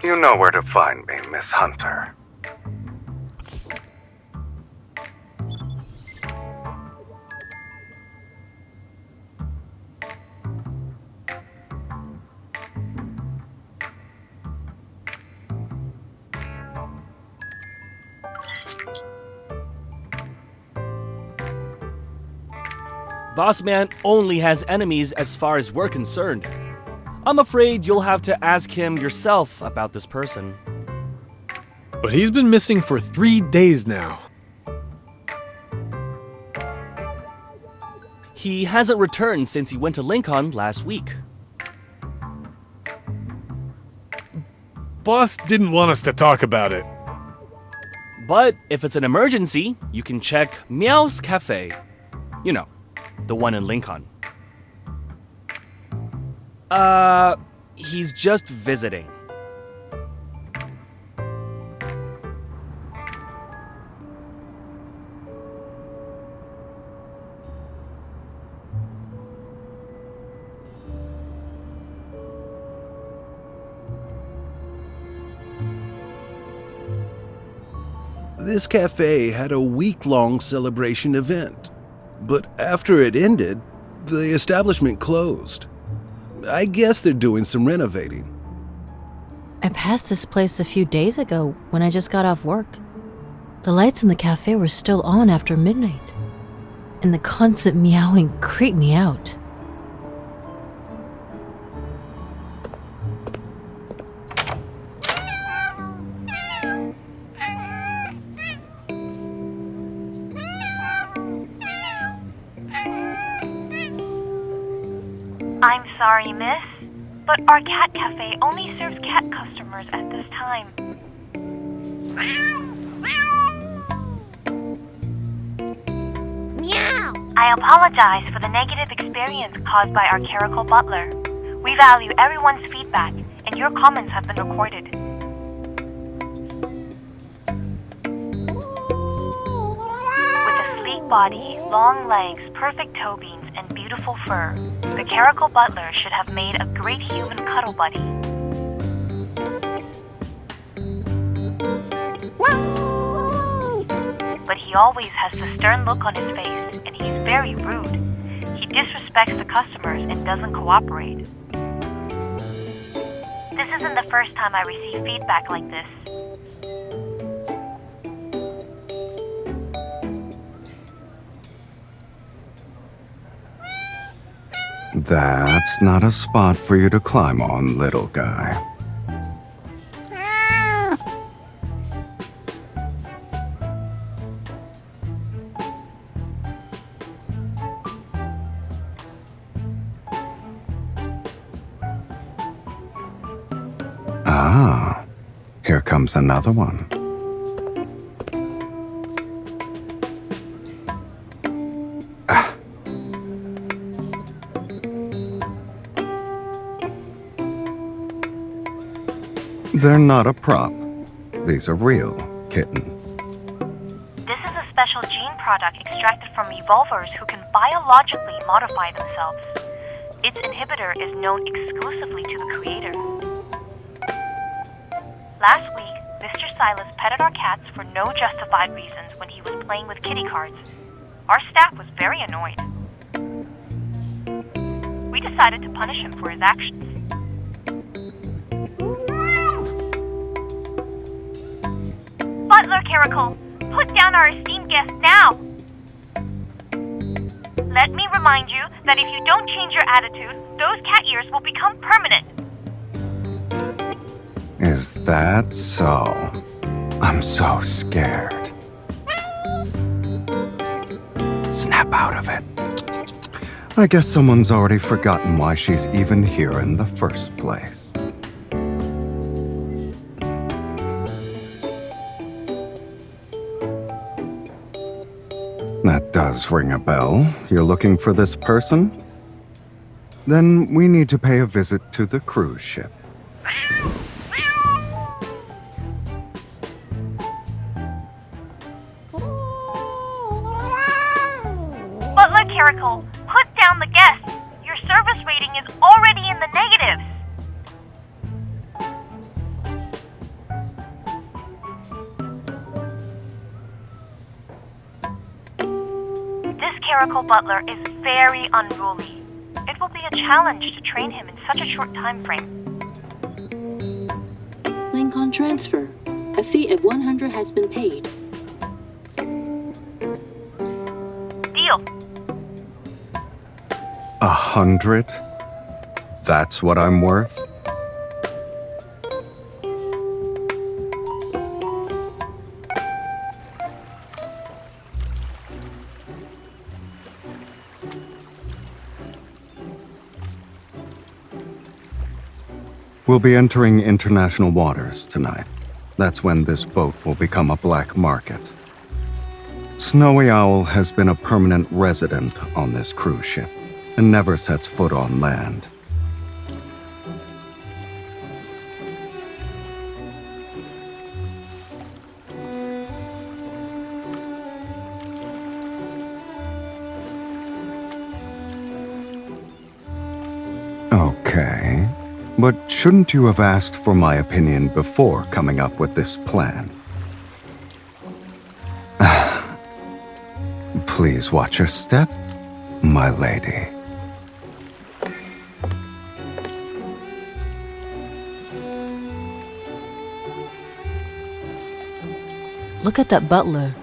You know where to find me, Miss Hunter. Boss Man only has enemies as far as we're concerned. I'm afraid you'll have to ask him yourself about this person. But he's been missing for 3 days now. He hasn't returned since he went to Lincoln last week. Boss didn't want us to talk about it. But if it's an emergency, you can check Meow's Cafe. You know, the one in Lincoln. He's just visiting. This cafe had a week-long celebration event, but after it ended, the establishment closed. I guess they're doing some renovating. I passed this place a few days ago when I just got off work. The lights in the cafe were still on after midnight, and the constant meowing creeped me out. I'm sorry, miss, but our cat cafe only serves cat customers at this time. Meow! I apologize for the negative experience caused by our clerical butler. We value everyone's feedback, and your comments have been recorded. With a sleek body, long legs, perfect toe beams, and beautiful fur, the clerical butler should have made a great human cuddle buddy. But he always has the stern look on his face, and he's very rude. He disrespects the customers and doesn't cooperate. This isn't the first time I receive feedback like this. That's not a spot for you to climb on, little guy. Ah, here comes another one. They're not a prop. These are real, kitten. This is a special gene product extracted from evolvers who can biologically modify themselves. Its inhibitor is known exclusively to the creator. Last week, Mr. Sylus petted our cats for no justified reasons when he was playing with kitty cards. Our staff was very annoyed. We decided to punish him for his actions. Butler Caracal, put down our esteemed guest now! Let me remind you that if you don't change your attitude, those cat ears will become permanent. Is that so? I'm so scared. Snap out of it. I guess someone's already forgotten why she's even here in the first place. That does ring a bell. You're looking for this person? Then we need to pay a visit to the cruise ship. Butler Caracal, put down the guests. Your service rating is already in the negatives. hierarchical butler is very unruly. It will be a challenge to train him in such a short time frame. Link on transfer. A fee of 100 has been paid. Deal. 100? That's what I'm worth? We'll be entering international waters tonight. That's when this boat will become a black market. Snowy Owl has been a permanent resident on this cruise ship and never sets foot on land. Okay. But shouldn't you have asked for my opinion before coming up with this plan? Please watch your step, my lady. Look at that butler.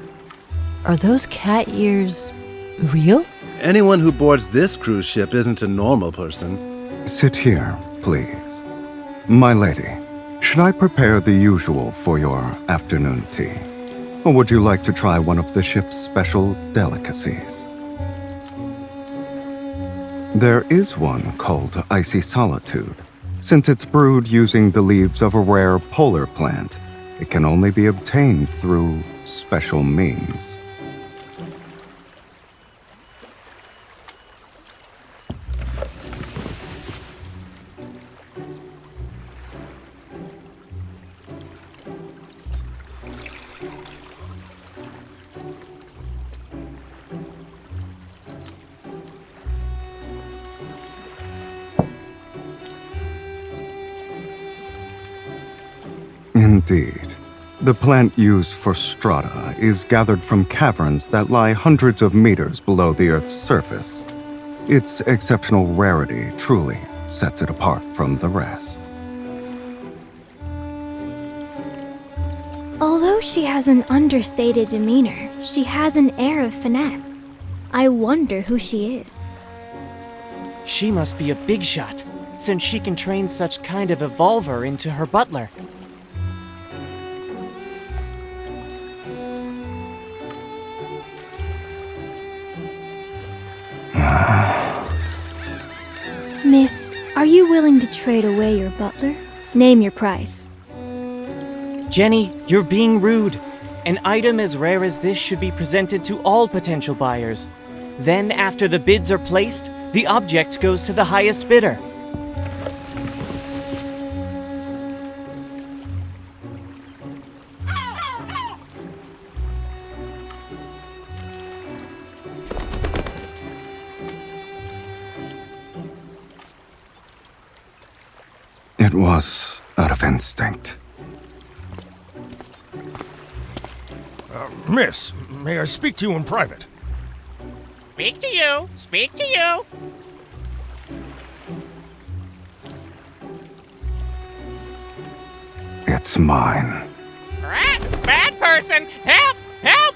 Are those cat ears real? Anyone who boards this cruise ship isn't a normal person. Sit here, please. My lady, should I prepare the usual for your afternoon tea? Or would you like to try one of the ship's special delicacies? There is one called Icy Solitude. Since it's brewed using the leaves of a rare polar plant, it can only be obtained through special means. Indeed. The plant used for strata is gathered from caverns that lie hundreds of meters below the Earth's surface. Its exceptional rarity truly sets it apart from the rest. Although she has an understated demeanor, she has an air of finesse. I wonder who she is. She must be a big shot, since she can train such kind of evolver into her butler. Miss, are you willing to trade away your butler? Name your price. Jenny, you're being rude. An item as rare as this should be presented to all potential buyers. Then, after the bids are placed, the object goes to the highest bidder. It was out of instinct. Miss, may I speak to you in private? Speak to you! Speak to you! It's mine. Rat! Bad person! Help! Help!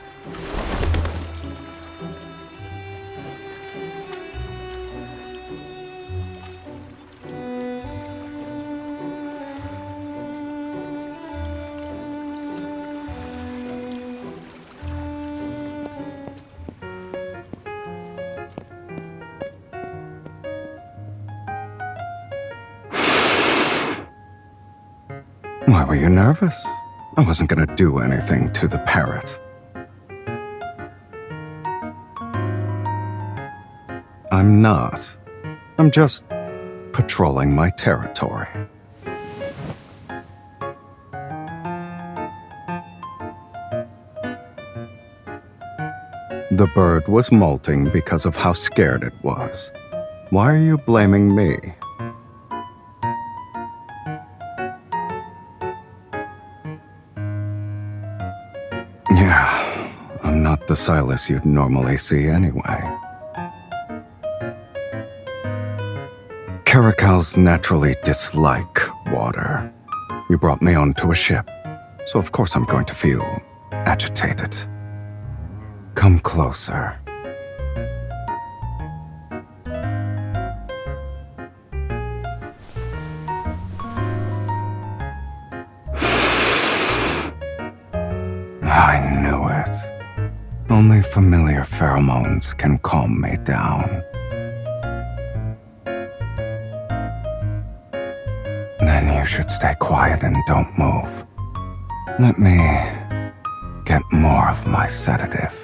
Why were you nervous? I wasn't gonna do anything to the parrot. I'm not. I'm just patrolling my territory. The bird was molting because of how scared it was. Why are you blaming me? Yeah, I'm not the Sylus you'd normally see anyway. Caracals naturally dislike water. You brought me onto a ship, so of course I'm going to feel agitated. Come closer. I knew it. Only familiar pheromones can calm me down. Then you should stay quiet and don't move. Let me get more of my sedative.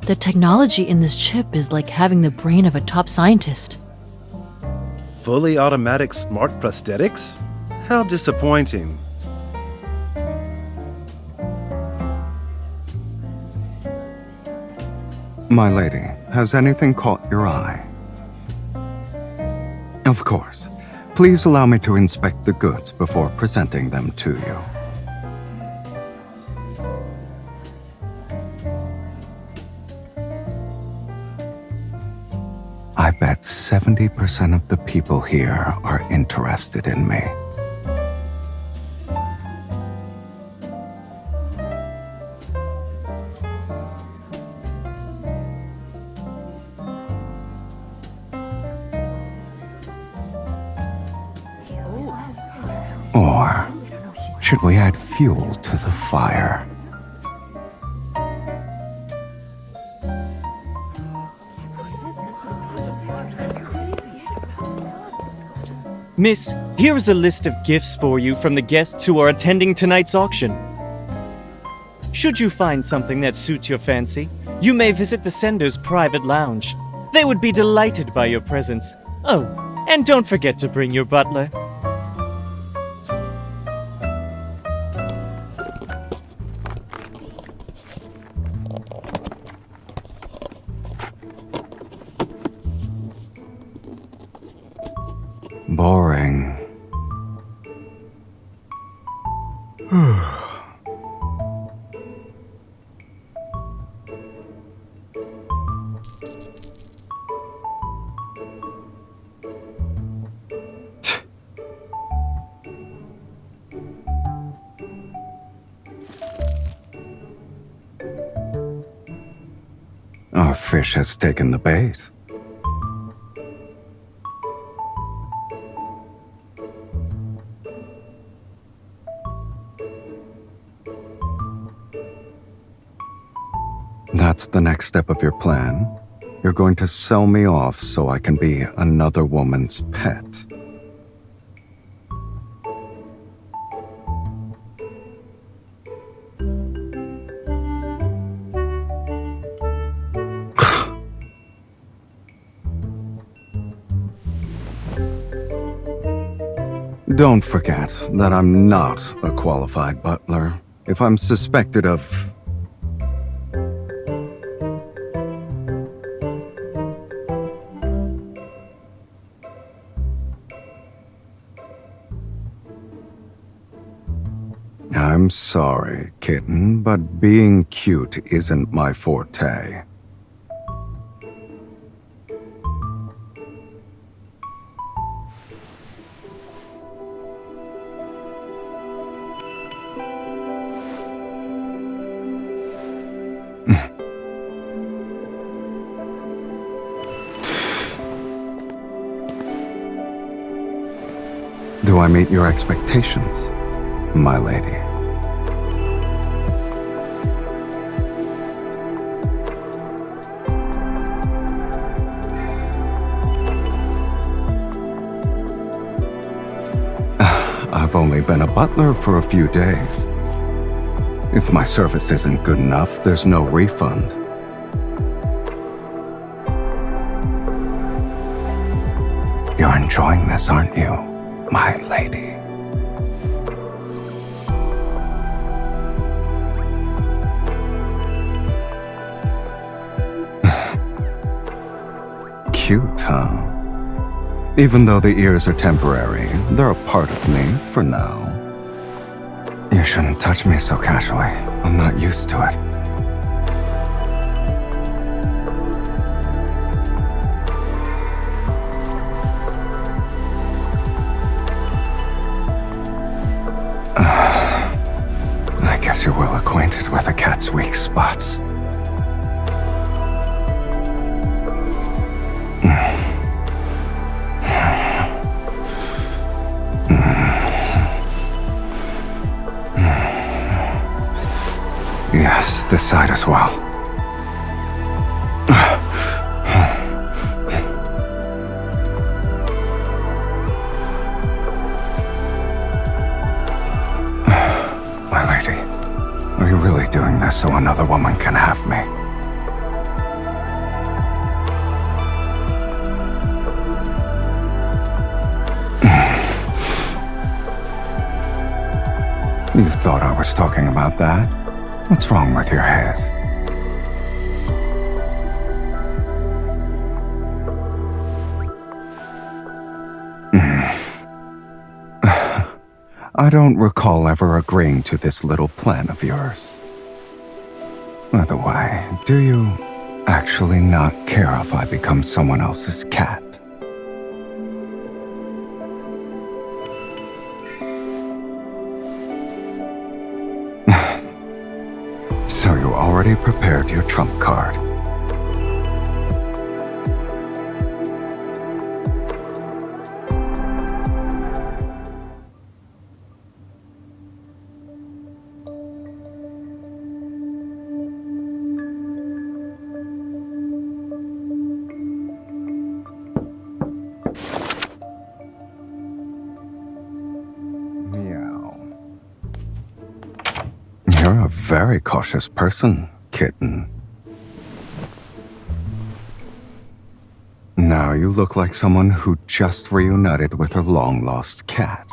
The technology in this chip is like having the brain of a top scientist. Fully automatic smart prosthetics? How disappointing. My lady, has anything caught your eye? Of course. Please allow me to inspect the goods before presenting them to you. I bet 70% of the people here are interested in me. Or should we add fuel to the fire? Miss, here is a list of gifts for you from the guests who are attending tonight's auction. Should you find something that suits your fancy, you may visit the sender's private lounge. They would be delighted by your presence. Oh, and don't forget to bring your butler. Boring. Our fish has taken the bait. That's the next step of your plan? You're going to sell me off so I can be another woman's pet. Don't forget that I'm not a qualified butler. If I'm suspected of... I'm sorry, kitten, but being cute isn't my forte. Do I meet your expectations, my lady? I've only been a butler for a few days. If my service isn't good enough, there's no refund. You're enjoying this, aren't you, my lady? Cute, huh? Even though the ears are temporary, they're a part of me for now. You shouldn't touch me so casually. I'm not used to it. I guess you're well acquainted with a cat's weak spots. Yes, this side as well. My lady, are you really doing this so another woman can have me? You thought I was talking about that? What's wrong with your head? I don't recall ever agreeing to this little plan of yours. By the way, do you actually not care if I become someone else's cat? So you already prepared your trump card. You're a very cautious person, kitten. Now you look like someone who just reunited with her long-lost cat.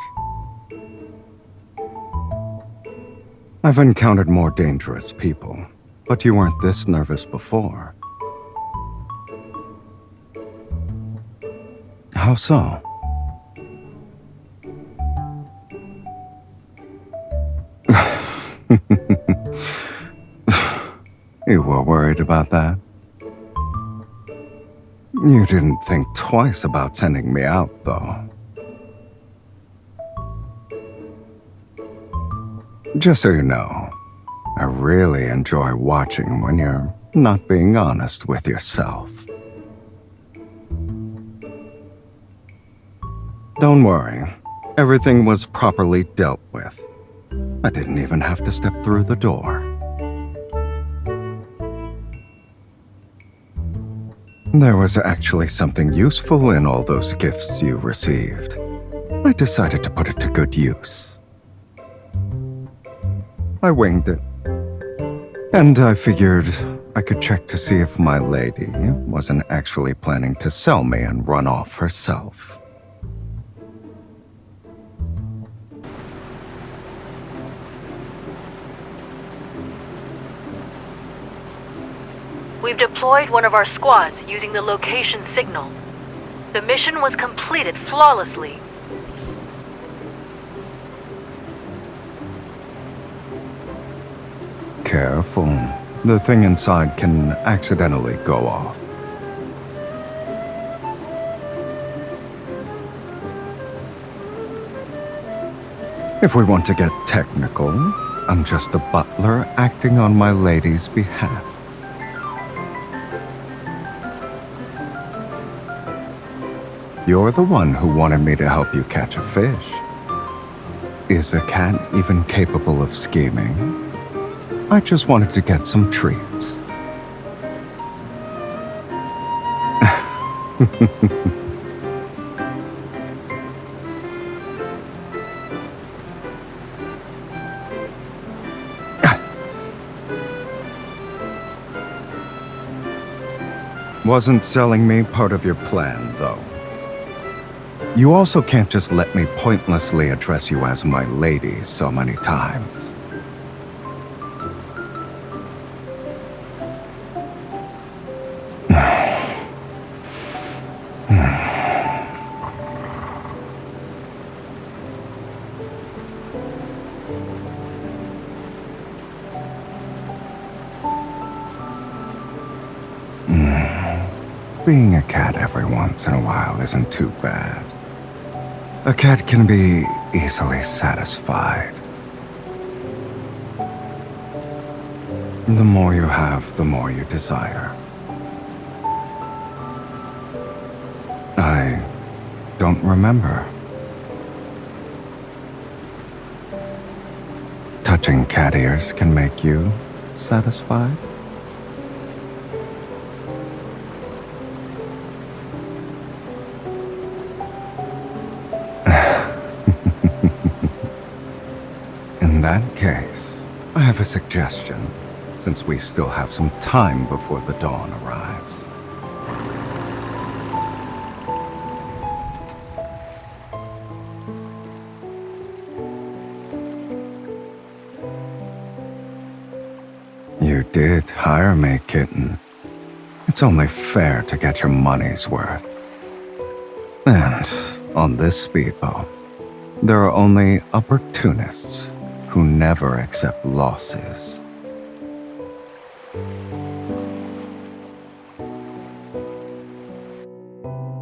I've encountered more dangerous people, but you weren't this nervous before. How so? You were worried about that? You didn't think twice about sending me out, though. Just so you know, I really enjoy watching when you're not being honest with yourself. Don't worry, everything was properly dealt with. I didn't even have to step through the door. There was actually something useful in all those gifts you received. I decided to put it to good use. I winged it. And I figured I could check to see if my lady wasn't actually planning to sell me and run off herself. We've deployed one of our squads using the location signal. The mission was completed flawlessly. Careful. The thing inside can accidentally go off. If we want to get technical, I'm just a butler acting on my lady's behalf. You're the one who wanted me to help you catch a fish. Is a cat even capable of scheming? I just wanted to get some treats. Wasn't selling me part of your plan, though. You also can't just let me pointlessly address you as my lady so many times. Being a cat every once in a while isn't too bad. A cat can be easily satisfied. The more you have, the more you desire. I don't remember. Touching cat ears can make you satisfied? In that case, I have a suggestion, since we still have some time before the dawn arrives. You did hire me, kitten. It's only fair to get your money's worth. And on this speedboat, there are only opportunists who never accept losses.